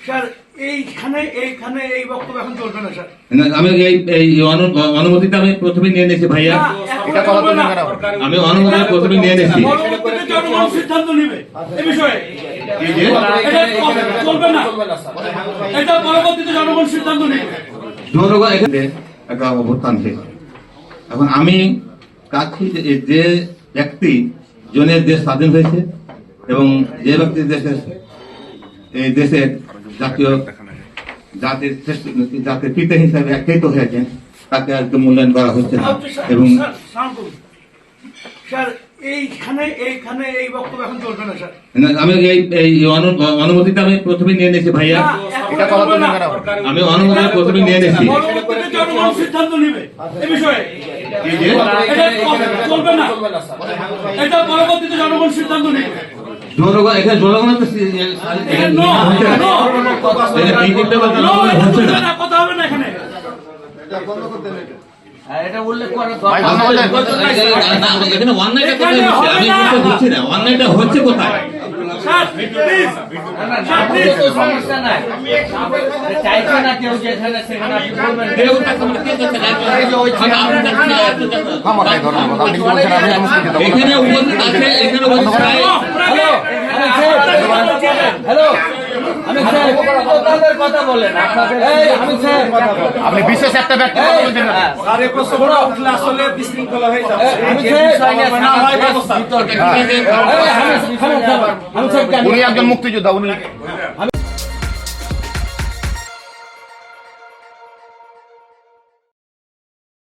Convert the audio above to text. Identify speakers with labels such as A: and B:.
A: Sir এইখানে এইখানে এই বক্তব্য এখন চলবে না স্যার।
B: আমি এই অনুমতিটা আমি প্রথমে নিয়ে নিয়েছি ভাইয়া।
A: এটা কথা বলবেন না।
B: আমি অনুমতি প্রথমে নিয়ে নিয়েছি।
A: পরবর্তীতে জনগণ সিদ্ধান্ত নেবে এই বিষয়ে। এটা চলবে না। এটা পরবর্তীতে জনগণ সিদ্ধান্ত নেবে।
B: জনগণ এখানে একটা অবস্থান ছিল। এখন আমি কাছি যে ব্যক্তি জনের দেশ স্বাধীন হয়েছে এবং যে ব্যক্তি দেশের এই দেশের জাতির পিতা হিসাবে আখ্যায়িত হয়েছেন তাকে আজকে মূল্যায়ন করা হচ্ছে না। এবং
A: স্যার এইখানে এইখানে এই বক্তব্য এখন চলবে না স্যার।
B: আমি এই অনুমতিটা আমি প্রথমে নিয়ে নিয়েছি ভাইয়া।
A: এটা কথা বলবেন না।
B: আমি অনুমতি প্রথমে নিয়ে নিয়েছি।
A: পরবর্তীতে জনগণ সিদ্ধান্ত নেবে এই বিষয়ে। এটা চলবে না। এটা পরবর্তীতে জনগণ সিদ্ধান্ত নেবে।
B: জনগণ এখানে জনগণ
A: কথা হবে না এখানে।
C: এটা উল্লেখ করার
B: এখানে অন্যায়টা কোথায় হচ্ছে আমি বুঝতে পারছি না। অন্যায়টা হচ্ছে কোথায়?
C: সমস্যা নাই, চাইছে না কেউ যেখানে সেখানে আপনি বলবেন।
B: এখানে উপস্থিত আছে, এখানে
C: হ্যালো আমি কথা বলেন
D: আপনি বিশেষ একটা ব্যক্তি
A: আসলে বিশৃঙ্খলা হয়ে
D: উনি একজন মুক্তিযোদ্ধা উনি